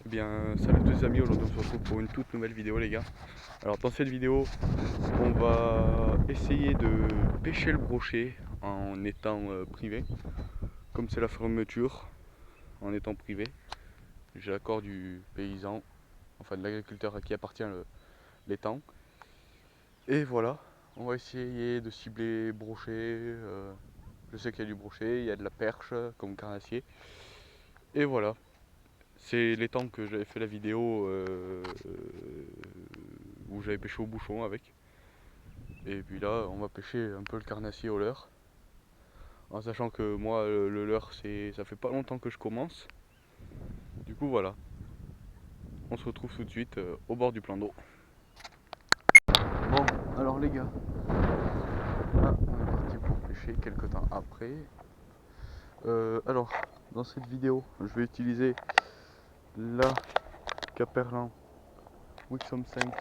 Eh bien, salut tous les amis, aujourd'hui on se retrouve pour une toute nouvelle vidéo les gars. Alors dans cette vidéo, on va essayer de pêcher le brochet en étant privé. Comme c'est la fermeture, en étant privé, j'ai l'accord du paysan, enfin de l'agriculteur à qui appartient l'étang. Et voilà, on va essayer de cibler brochet. Je sais qu'il y a du brochet, il y a de la perche comme carnassier. Et voilà. C'est l'étang que j'avais fait la vidéo où j'avais pêché au bouchon avec. Et puis là, on va pêcher un peu le carnassier au leurre. En sachant que moi, le leurre, ça fait pas longtemps que je commence. Du coup, voilà. On se retrouve tout de suite au bord du plan d'eau. Bon, alors les gars, là, on est parti pour pêcher quelques temps après. Alors, dans cette vidéo, je vais utiliser la Caperlin Wixom 5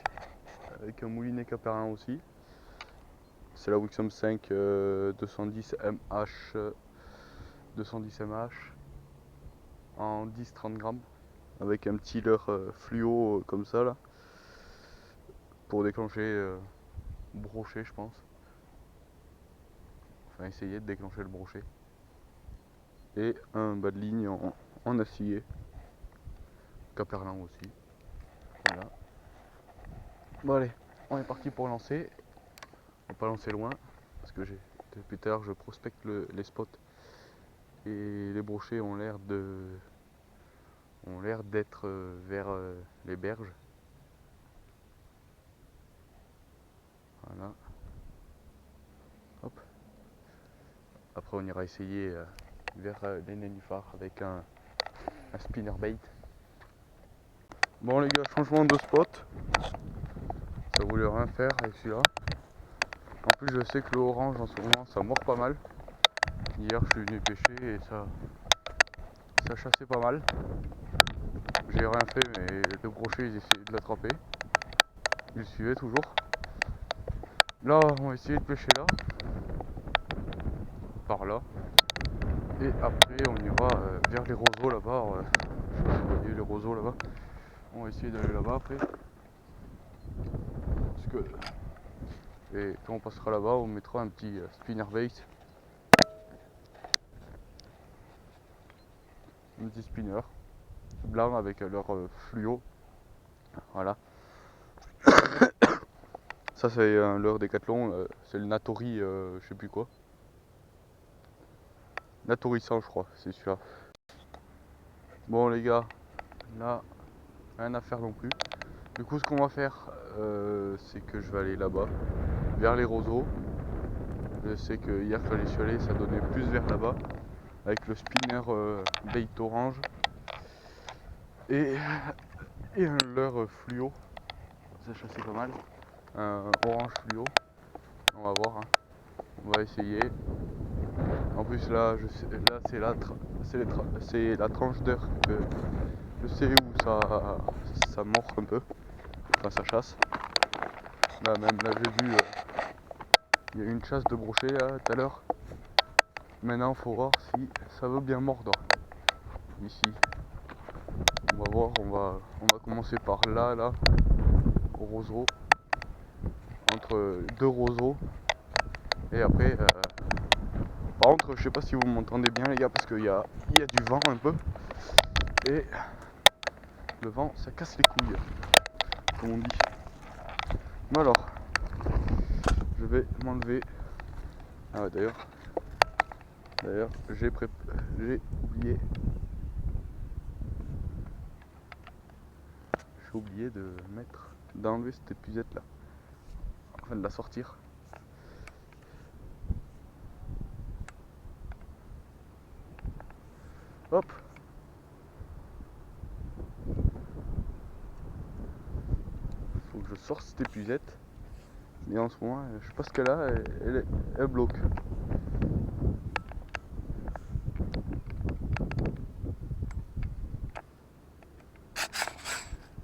avec un moulinet Caperlin aussi. C'est la Wixom 5 210 MH en 10-30 grammes avec un petit leurre fluo comme ça là pour déclencher brochet je pense. Enfin essayer de déclencher le brochet. Et un bas de ligne en acier. Caperlin aussi. Voilà. Bon allez, on est parti pour lancer. On va pas lancer loin parce que depuis tout à l'heure je prospecte les spots et les brochets ont l'air d'être vers les berges. Voilà. Hop. Après on ira essayer vers les nénuphars avec un spinnerbait. Bon les gars, changement de spot. Ça voulait rien faire avec celui-là. En plus je sais que le orange en ce moment ça mord pas mal. Hier je suis venu pêcher et ça chassait pas mal. J'ai rien fait mais le brochet ils essayaient de l'attraper. Ils suivaient toujours. Là on va essayer de pêcher là. Par là. Et après on ira vers les roseaux là-bas. Je sais pas si vous voyez les roseaux là-bas. On va essayer d'aller là-bas après. Parce que. Et quand on passera là-bas, on mettra un petit spinnerbait. Un petit spinner blanc avec leur fluo. Voilà. Ça c'est un leurre Décathlon, c'est le Natori, je sais plus quoi. Natori 100 je crois, c'est celui-là. Bon les gars, là, rien à faire non plus. Du coup ce qu'on va faire, c'est que je vais aller là-bas, vers les roseaux. Je sais que hier quand j'y suis allé, ça donnait plus vers là-bas, avec le spinner bait orange. Et un leurre fluo, ça chassait pas mal. Un orange fluo, on va voir, hein. On va essayer. En plus là, là c'est la tranche d'heure que je sais où ça mord un peu, enfin ça chasse. Là même, là j'ai vu, il y a eu une chasse de brochet là tout à l'heure. Maintenant faut voir si ça veut bien mordre ici. On va voir, on va commencer par là, au roseau, entre deux roseaux. Et après, par contre je sais pas si vous m'entendez bien les gars parce qu'il y a du vent un peu. Et le vent ça casse les couilles, comme on dit. Bon alors, je vais m'enlever. Ah ouais, d'ailleurs, j'ai oublié. J'ai oublié d'enlever cette épuisette là, enfin de la sortir. Hop. Faut que je sorte cette épuisette. Mais en ce moment, je sais pas ce qu'elle a, elle bloque.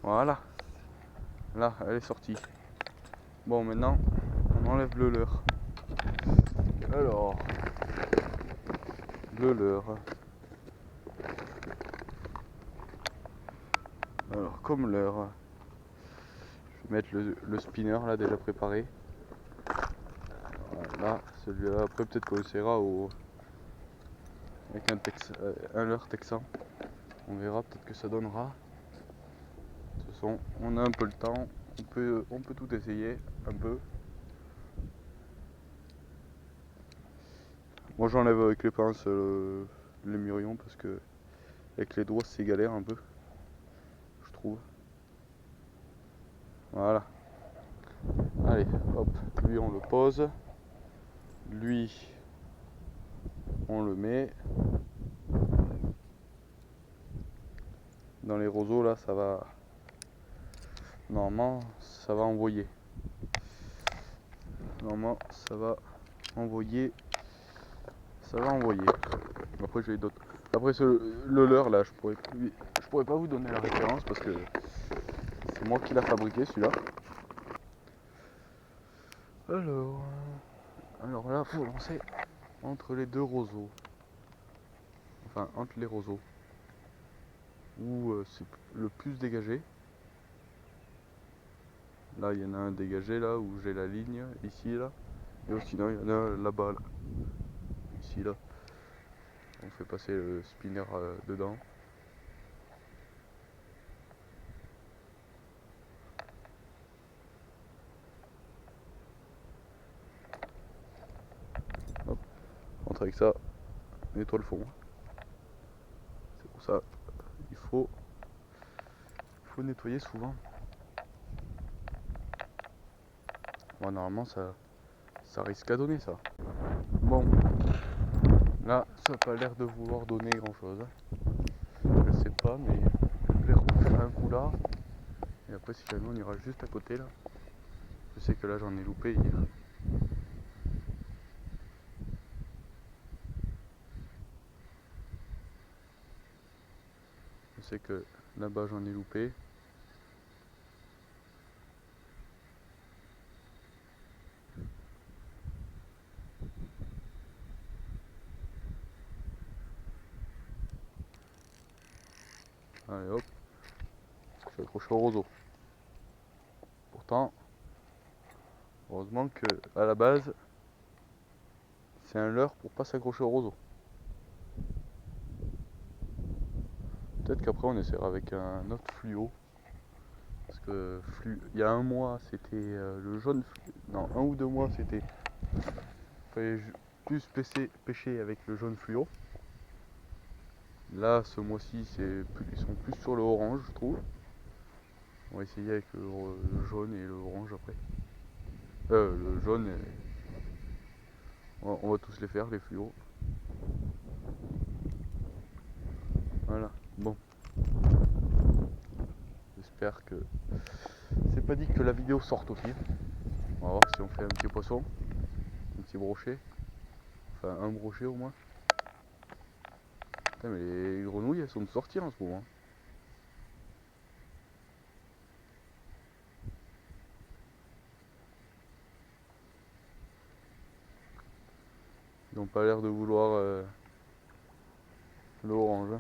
Voilà. Là, elle est sortie. Bon, maintenant, on enlève le leurre. Alors, le leurre. Alors comme l'heure, je vais mettre le spinner là déjà préparé. Voilà, celui-là, après peut-être qu'on essaiera avec un leurre texan. On verra, peut-être que ça donnera. De toute façon, on a un peu le temps, on peut tout essayer un peu. Moi j'enlève avec les pinces les mûrions parce que avec les doigts c'est galère un peu, je trouve. Voilà. Allez, hop, lui on le pose. Lui on le met. Dans les roseaux là ça va. Normalement ça va envoyer. Normalement ça va envoyer. Ça va envoyer. Après j'ai d'autres. Après le leurre là je pourrais pas vous donner la référence parce que c'est moi qui l'a fabriqué celui-là. Alors là faut lancer entre les deux roseaux. Enfin entre les roseaux. Où c'est le plus dégagé. Là il y en a un dégagé là où j'ai la ligne ici là. Et sinon il y en a un là-bas là. Ici là. On fait passer le spinner dedans. Hop. Rentre avec ça. Nettoie le fond. C'est pour ça il faut nettoyer souvent. Bon, normalement ça risque à donner ça. Bon, là ça n'a pas l'air de vouloir donner grand chose. Je sais pas, mais je vais refaire un coup là. Et après si jamais on ira juste à côté là. Je sais que là j'en ai loupé hier. Je sais que là-bas j'en ai loupé. Allez hop, je suis accroché au roseau. Pourtant, heureusement que à la base, c'est un leurre pour pas s'accrocher au roseau. Peut-être qu'après on essaiera avec un autre fluo. Parce que il y a un mois c'était le jaune non, 1 ou 2 mois c'était. Fallait plus pêcher avec le jaune fluo. Là ce mois-ci ils sont plus sur le orange je trouve. On va essayer avec le jaune et le orange après. Le jaune on va tous les faire les fluos. Voilà, bon. J'espère que. C'est pas dit que la vidéo sorte au pire. On va voir si on fait un petit poisson. Un petit brochet. Enfin un brochet au moins. Putain mais les grenouilles elles sont de sortir en ce moment. Ils n'ont pas l'air de vouloir l'orange.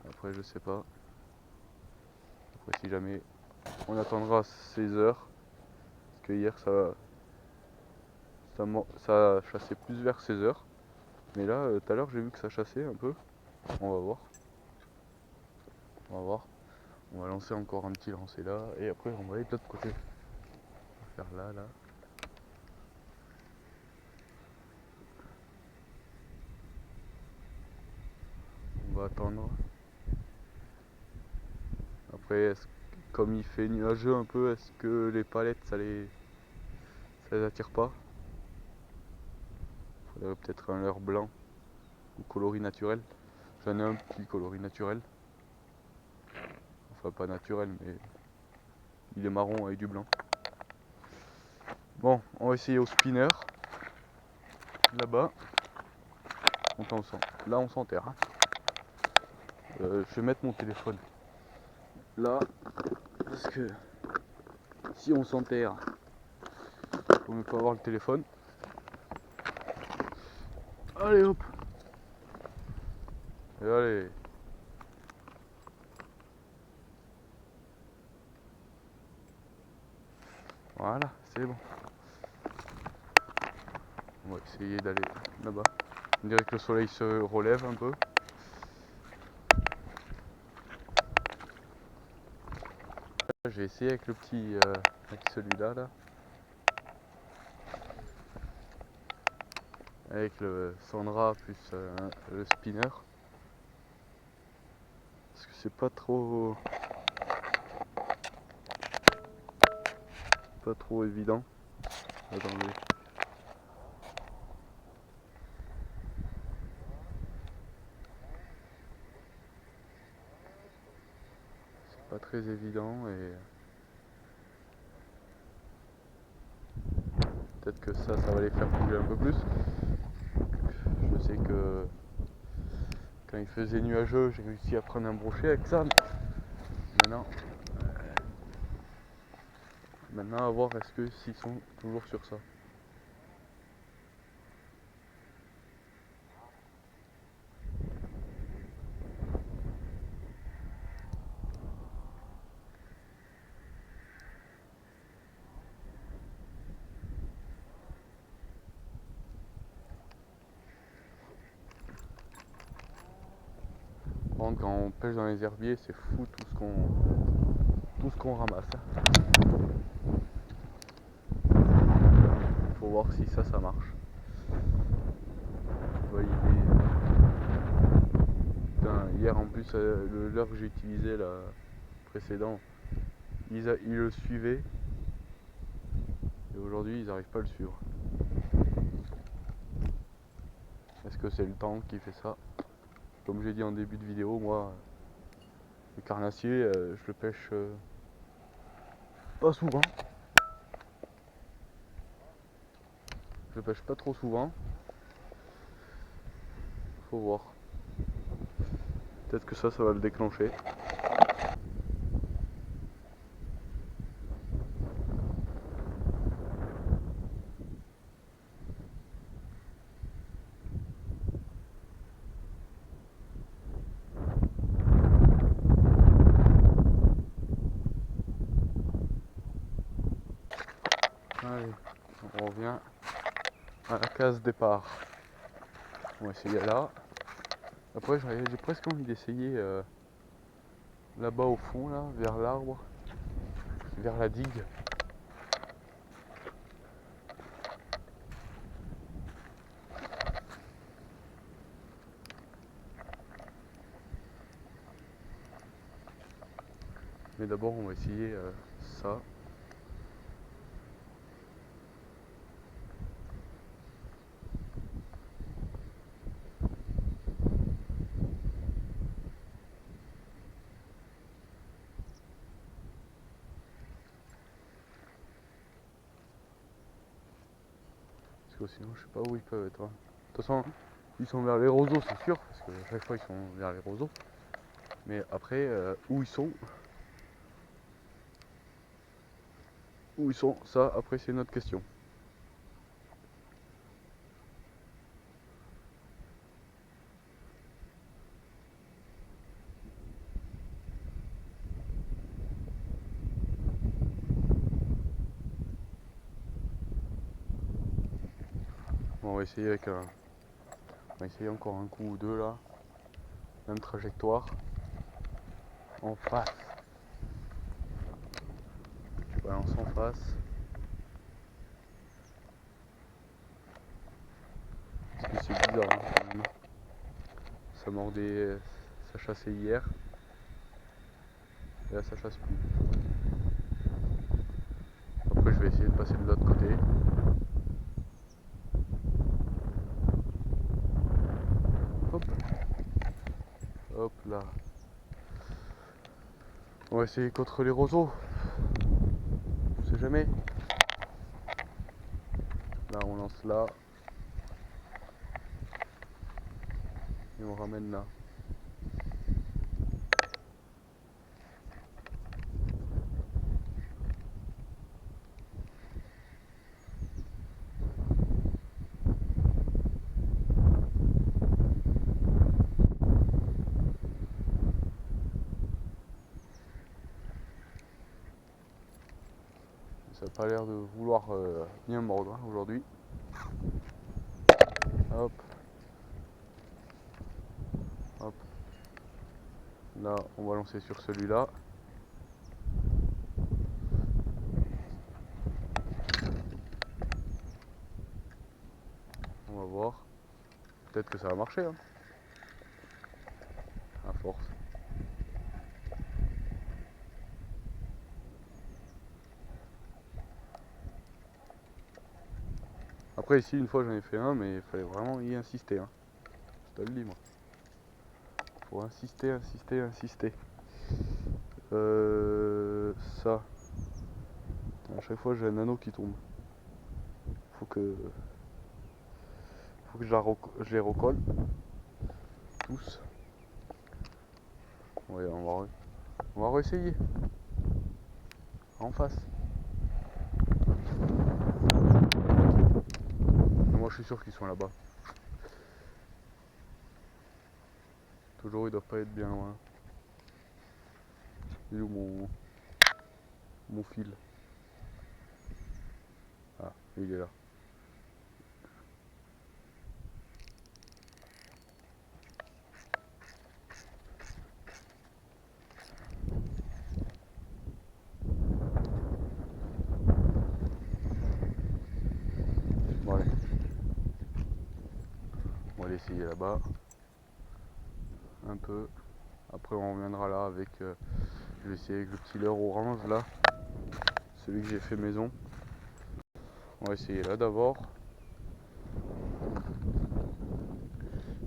Après je sais pas. Après si jamais on attendra 16 heures. Parce que hier ça a chassé plus vers 16 heures. Mais là tout à l'heure j'ai vu que ça chassait un peu. On va voir. On va voir. On va lancer encore un petit lancer là. Et après on va aller de l'autre côté. On va faire là. On va attendre. Après, comme il fait nuageux un peu, est-ce que les palettes ça les attire pas? Faudrait peut-être un leurre blanc ou coloris naturel. J'en ai un petit coloris naturel. Enfin pas naturel mais il est marron avec du blanc. Bon, on va essayer au spinner. Là-bas. Là on s'enterre. Hein. Je vais mettre mon téléphone là parce que si on s'enterre, faut ne pas avoir le téléphone. Allez hop. Et allez. Voilà, c'est bon. On va essayer d'aller là-bas. On dirait que le soleil se relève un peu. J'ai essayé avec le petit, avec celui-là, là. Avec le Sandra plus le spinner. Parce que c'est pas trop évident. Attendez. C'est pas très évident et peut-être que ça va les faire bouger un peu plus. Je sais que quand il faisait nuageux, j'ai réussi à prendre un brochet avec ça. Maintenant à voir est-ce que s'ils sont toujours sur ça. Par contre, quand on pêche dans les herbiers, c'est fou tout ce qu'on ramasse. Faut voir si ça marche. Ouais, putain, hier en plus, le leurre que j'ai utilisé là, précédent, ils le suivaient. Et aujourd'hui, ils n'arrivent pas à le suivre. Est-ce que c'est le temps qui fait ça? Comme j'ai dit en début de vidéo, moi, le carnassier, je le pêche pas souvent. Je le pêche pas trop souvent. Faut voir. Peut-être que ça va le déclencher. Allez, on revient à la case départ. On va essayer là. Après, j'ai presque envie d'essayer là-bas au fond, là, vers l'arbre, vers la digue. Mais d'abord, on va essayer ça. Parce que sinon, je sais pas où ils peuvent être. De toute façon, ils sont vers les roseaux, c'est sûr, parce que à chaque fois, ils sont vers les roseaux. Mais après, où ils sont, ça, après, c'est une autre question. Bon, on va essayer on va essayer encore un coup ou deux là. Même trajectoire. En face. Je balance en face. Parce que c'est bizarre hein, quand même. Ça mordait. Ça chassait hier. Et là ça chasse plus. Après je vais essayer de passer de l'autre côté. Hop. Hop là. On va essayer contre les roseaux. On sait jamais. Là on lance là. Et on ramène là. Ça n'a pas l'air de vouloir bien mordre hein, aujourd'hui. Hop. Hop. Là, on va lancer sur celui-là. On va voir. Peut-être que ça va marcher. Hein. À force. Après ici, une fois j'en ai fait un, mais il fallait vraiment y insister. Hein. Je te le dis moi. Faut insister, insister, insister. Ça. À chaque fois j'ai un anneau qui tombe. Faut que je les recolle. Tous. Ouais, on va réessayer. En face. Moi je suis sûr qu'ils sont là-bas. Toujours ils doivent pas être bien loin. Il est où mon fil? Ah, il est là. Bon allez. On va aller essayer là-bas. Un peu. Après on reviendra là avec... je vais essayer avec le petit leurre orange là. Celui que j'ai fait maison. On va essayer là d'abord.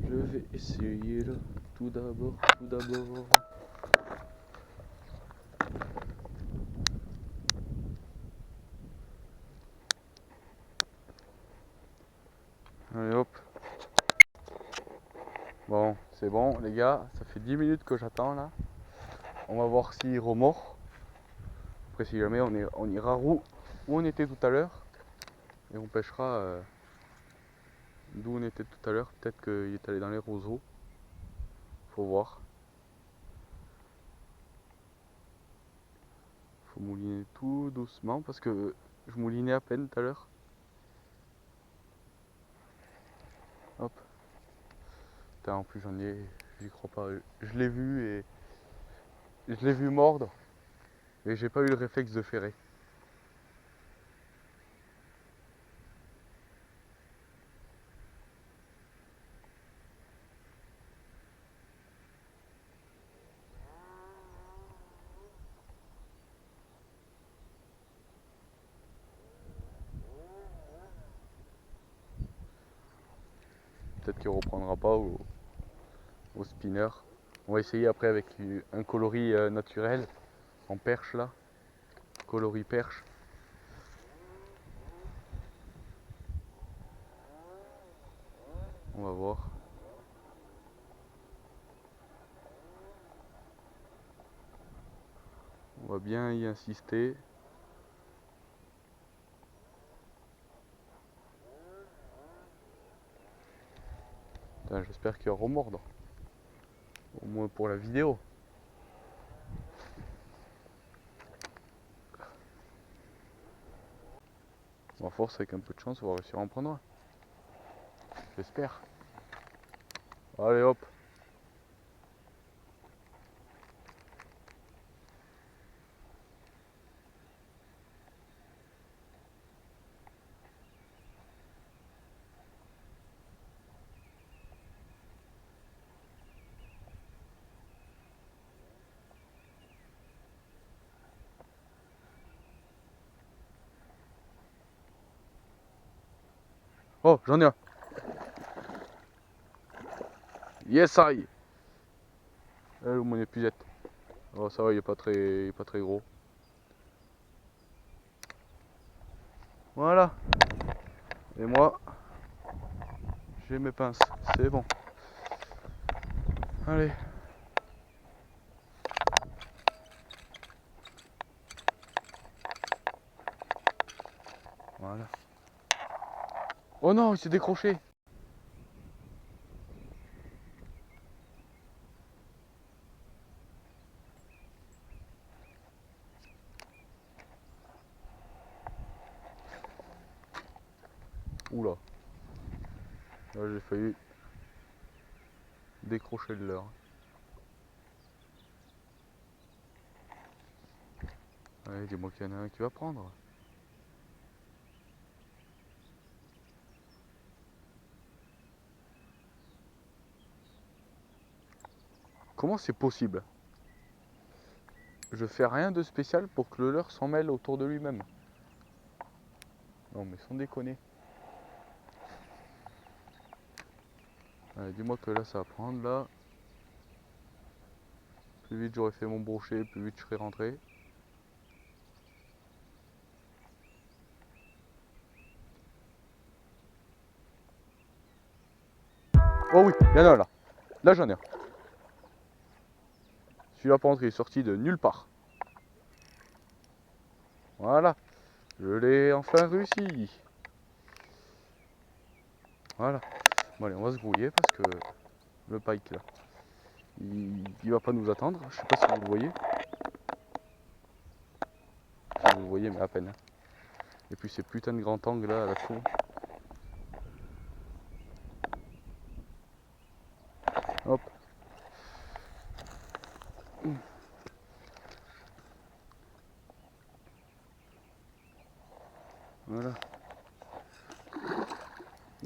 Je vais essayer là. Tout d'abord, tout d'abord. Allez hop. Bon, c'est bon les gars, ça fait 10 minutes que j'attends là. On va voir s'il remord. Après si jamais on ira où on était tout à l'heure. Et on pêchera d'où on était tout à l'heure. Peut-être qu'il est allé dans les roseaux. Faut voir. Faut mouliner tout doucement parce que je moulinais à peine tout à l'heure. Hop. Putain, en plus j'y crois pas. Je l'ai vu et je l'ai vu mordre. Et j'ai pas eu le réflexe de ferrer. Peut-être qu'il reprendra pas au spinner. On va essayer après avec un coloris naturel en perche là. Coloris perche. On va voir. On va bien y insister. J'espère qu'il va remordre. Au moins pour la vidéo. À force, avec un peu de chance, on va réussir à en prendre un. J'espère. Allez hop. Oh, j'en ai un. Yes, I. Allez, mon épuisette. Oh, ça va, il est pas très gros. Voilà. Et moi, j'ai mes pinces. C'est bon. Allez. Voilà. Oh non, il s'est décroché. Oula. Là j'ai failli décrocher le leurre. Allez, dis-moi qu'il y en a un qui va prendre. Comment c'est possible? Je fais rien de spécial pour que le leurre s'en mêle autour de lui-même. Non mais sans déconner. Allez, dis-moi que là ça va prendre là. Plus vite j'aurais fait mon brochet, plus vite je serais rentré. Oh oui, il y en a un là. Là j'en ai un. Celui-là par contre il est sorti de nulle part. Voilà. Je l'ai enfin réussi. Voilà. Bon allez, on va se grouiller parce que le pike là, il va pas nous attendre. Je sais pas si vous le voyez. Si vous le voyez mais à peine. Et puis ces putains de grands angles là à la con. Hop. Voilà.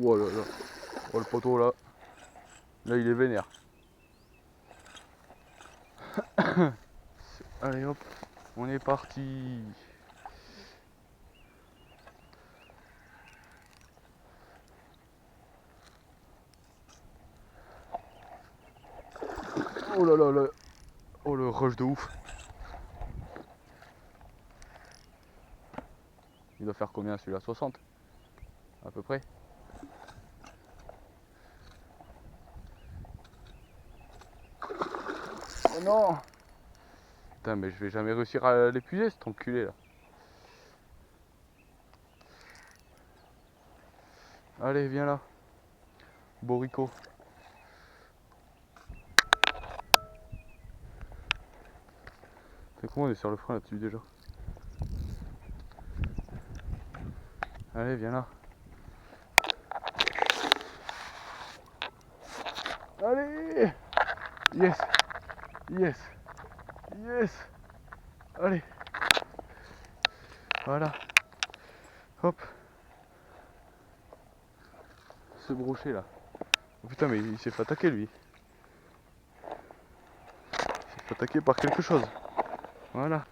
Oh là là. Oh le poteau là. Là il est vénère. Allez hop. On est parti. Oh là là là. Oh le rush de ouf. Il doit faire combien celui-là? 60 à peu près. Oh non. Putain mais je vais jamais réussir à l'épuiser cet enculé là. Allez viens là. Borico. C'est comment on est sur le frein là-dessus déjà? Allez viens là. Allez. Yes. Yes. Yes. Allez. Voilà. Hop. Ce brochet là. Oh putain mais il s'est fait attaquer lui. Il s'est fait attaquer par quelque chose. Voilà.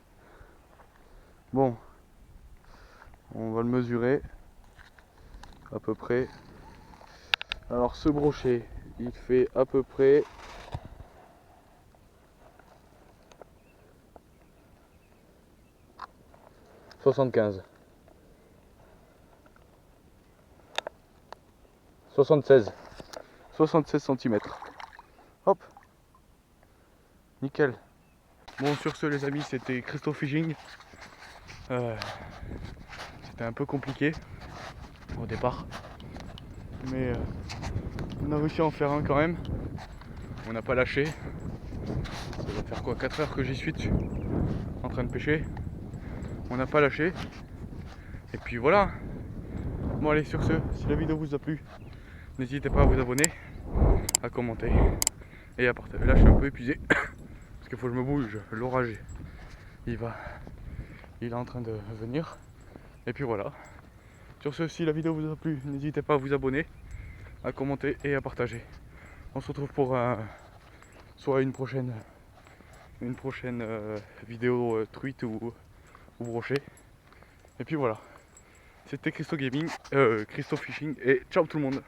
Bon. On va le mesurer. À peu près. Alors ce brochet, il fait à peu près 75. 76. 76 cm. Hop. Nickel. Bon sur ce les amis, c'était Christo Fishing. C'était un peu compliqué au départ. Mais on a réussi à en faire un quand même. On n'a pas lâché. Ça va faire quoi, 4 heures que j'y suis dessus, en train de pêcher. On n'a pas lâché. Et puis voilà. Bon allez sur ce, si la vidéo vous a plu, n'hésitez pas à vous abonner, à commenter et à partager. Là je suis un peu épuisé parce qu'il faut que je me bouge. L'orage il est en train de venir. Et puis voilà. Sur ce, si la vidéo vous a plu, n'hésitez pas à vous abonner, à commenter et à partager. On se retrouve pour soit une prochaine vidéo truite ou brochet. Et puis voilà. C'était Christo Gaming, Christo Fishing et ciao tout le monde.